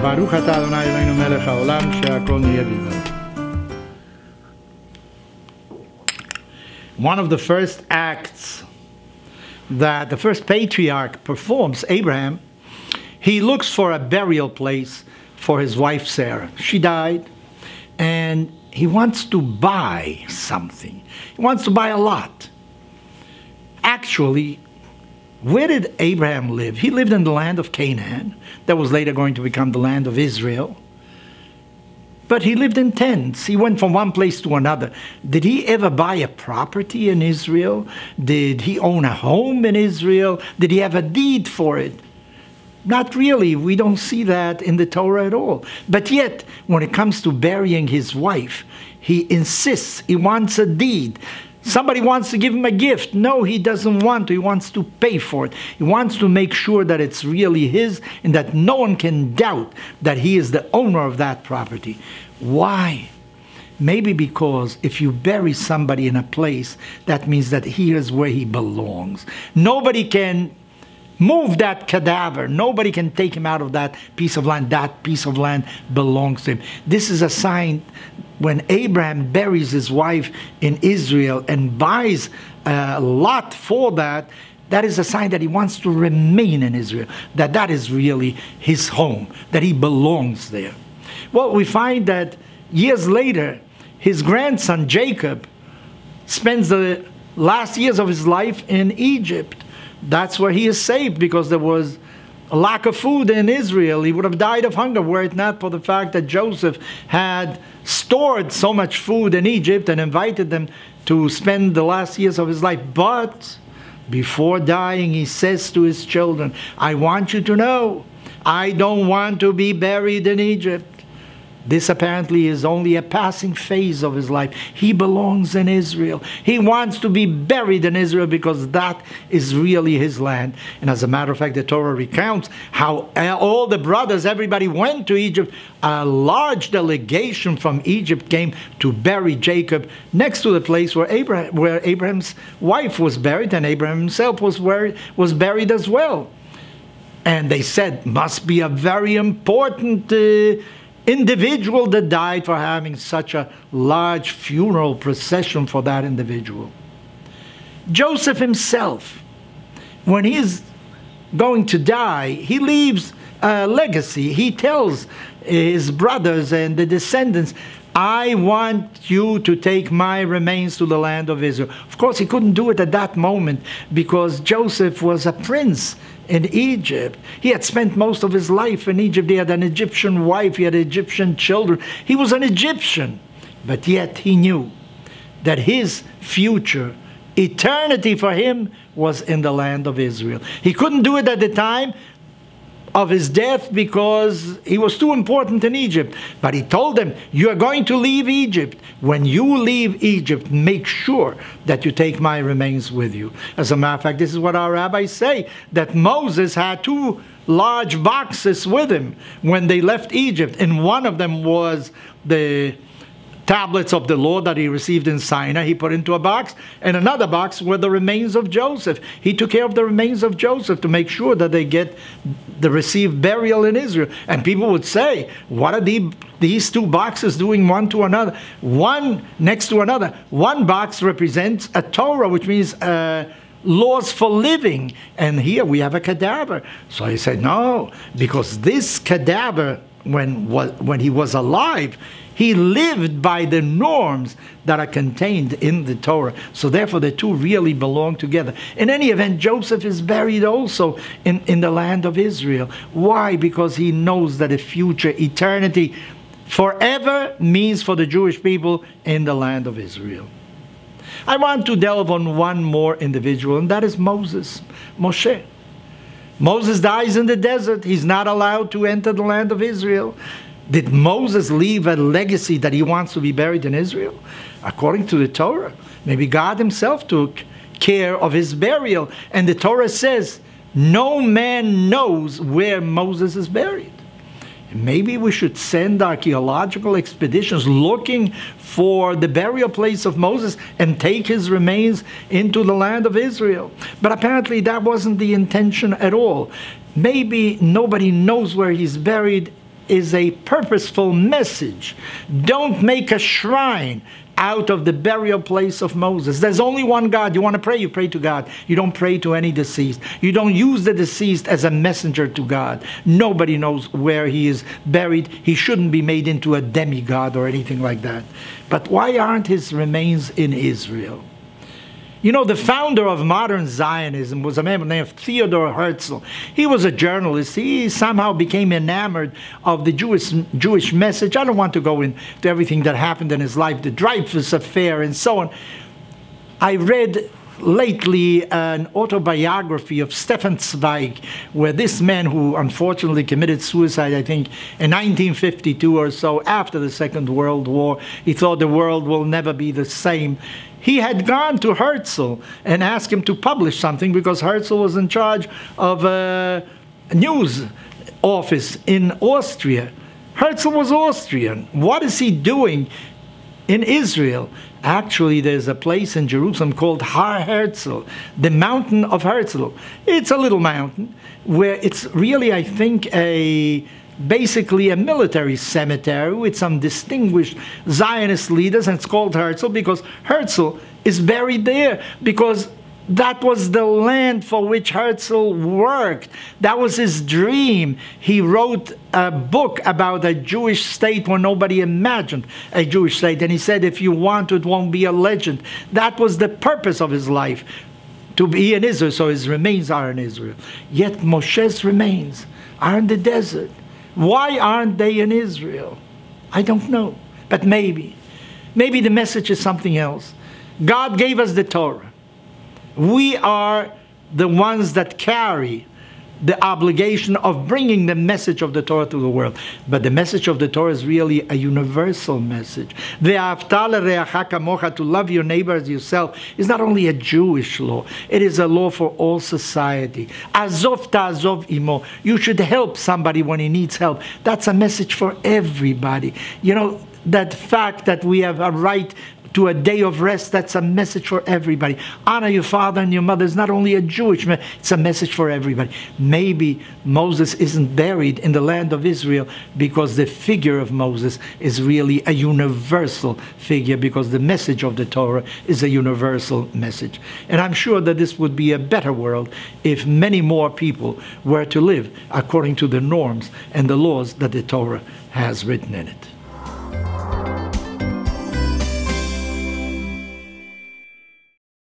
Baruch atah Adonai Eloheinu melech haolam she'akol niyeh bidbaro. One of the first acts that the first patriarch performs, Abraham, he looks for a burial place for his wife Sarah. She died, and he wants to buy something. He wants to buy a lot. Actually, where did Abraham live? He lived in the land of Canaan, that was later going to become the land of Israel. But he lived in tents. He went from one place to another. Did he ever buy a property in Israel? Did he own a home in Israel? Did he have a deed for it? Not really. We don't see that in the Torah at all. But yet, when it comes to burying his wife, he insists. He wants a deed. Somebody wants to give him a gift. No, he doesn't want to. He wants to pay for it. He wants to make sure that it's really his and that no one can doubt that he is the owner of that property. Why? Maybe because if you bury somebody in a place, that means that here's where he belongs. Nobody can move that cadaver. Nobody can take him out of that piece of land. That piece of land belongs to him. This is a sign when Abraham buries his wife in Israel and buys a lot for that. That is a sign that he wants to remain in Israel, that is really his home, that he belongs there. Well, we find that years later, his grandson Jacob spends the last years of his life in Egypt. That's where he is saved, because there was a lack of food in Israel. He would have died of hunger were it not for the fact that Joseph had stored so much food in Egypt and invited them to spend the last years of his life. But before dying, he says to his children, I want you to know, I don't want to be buried in Egypt. This apparently is only a passing phase of his life. He belongs in Israel. He wants to be buried in Israel because that is really his land. And as a matter of fact, the Torah recounts how all the brothers, everybody went to Egypt. A large delegation from Egypt came to bury Jacob next to the place where Abraham's wife was buried, and Abraham himself was buried as well. And they said, must be a very important individual that died for having such a large funeral procession for that individual. Joseph himself, when he is going to die, he leaves a legacy. He tells his brothers and the descendants, I want you to take my remains to the land of Israel. Of course, he couldn't do it at that moment because Joseph was a prince in Egypt. He had spent most of his life in Egypt. He had an Egyptian wife. He had Egyptian children. He was an Egyptian. But yet he knew that his future, eternity for him, was in the land of Israel. He couldn't do it at the time of his death because he was too important in Egypt. But he told them, you are going to leave Egypt. When you leave Egypt, make sure that you take my remains with you. As a matter of fact, this is what our rabbis say, that Moses had two large boxes with him when they left Egypt. And one of them was the tablets of the law that he received in Sinai. He put into a box, and another box were the remains of Joseph. He took care of the remains of Joseph to make sure that they receive burial in Israel. And people would say, what are these two boxes doing one to another? One next to another. One box represents a Torah, which means laws for living. And here we have a cadaver. So he said, no, because this cadaver, when he was alive, he lived by the norms that are contained in the Torah. So therefore, the two really belong together. In any event, Joseph is buried also in the land of Israel. Why? Because he knows that a future eternity forever means for the Jewish people in the land of Israel. I want to delve on one more individual, and that is Moses, Moshe. Moses dies in the desert. He's not allowed to enter the land of Israel. Did Moses leave a legacy that he wants to be buried in Israel? According to the Torah, maybe God himself took care of his burial. And the Torah says, no man knows where Moses is buried. Maybe we should send archaeological expeditions looking for the burial place of Moses and take his remains into the land of Israel. But apparently that wasn't the intention at all. Maybe nobody knows where he's buried is a purposeful message. Don't make a shrine out of the burial place of Moses. There's only one God. You want to pray, you pray to God. You don't pray to any deceased. You don't use the deceased as a messenger to God. Nobody knows where he is buried. He shouldn't be made into a demigod or anything like that. But why aren't his remains in Israel? You know, the founder of modern Zionism was a man named Theodor Herzl. He was a journalist. He somehow became enamored of the Jewish message. I don't want to go into everything that happened in his life, the Dreyfus affair and so on. I read lately an autobiography of Stefan Zweig, where this man, who unfortunately committed suicide, I think, in 1952 or so, after the Second World War, he thought the world will never be the same. He had gone to Herzl and asked him to publish something because Herzl was in charge of a news office in Austria. Herzl was Austrian. What is he doing in Israel? Actually, there's a place in Jerusalem called Har Herzl, the mountain of Herzl. It's a little mountain where it's really, I think, basically a military cemetery with some distinguished Zionist leaders, and it's called Herzl because Herzl is buried there, because that was the land for which Herzl worked. That was his dream. He wrote a book about a Jewish state where nobody imagined a Jewish state, and he said, if you want, it won't be a legend. That was the purpose of his life, to be in Israel, so his remains are in Israel. Yet Moshe's remains are in the desert. Why aren't they in Israel? I don't know. But maybe the message is something else. God gave us the Torah. We are the ones that carry the obligation of bringing the message of the Torah to the world. But the message of the Torah is really a universal message. Ve'ahavta l'reacha kamocha, to love your neighbor as yourself, is not only a Jewish law, it is a law for all society. Azov ta'azov imo, you should help somebody when he needs help. That's a message for everybody. You know, that fact that we have a right to a day of rest, that's a message for everybody. Honor your father and your mother is not only a Jewish message, it's a message for everybody. Maybe Moses isn't buried in the land of Israel because the figure of Moses is really a universal figure, because the message of the Torah is a universal message. And I'm sure that this would be a better world if many more people were to live according to the norms and the laws that the Torah has written in it.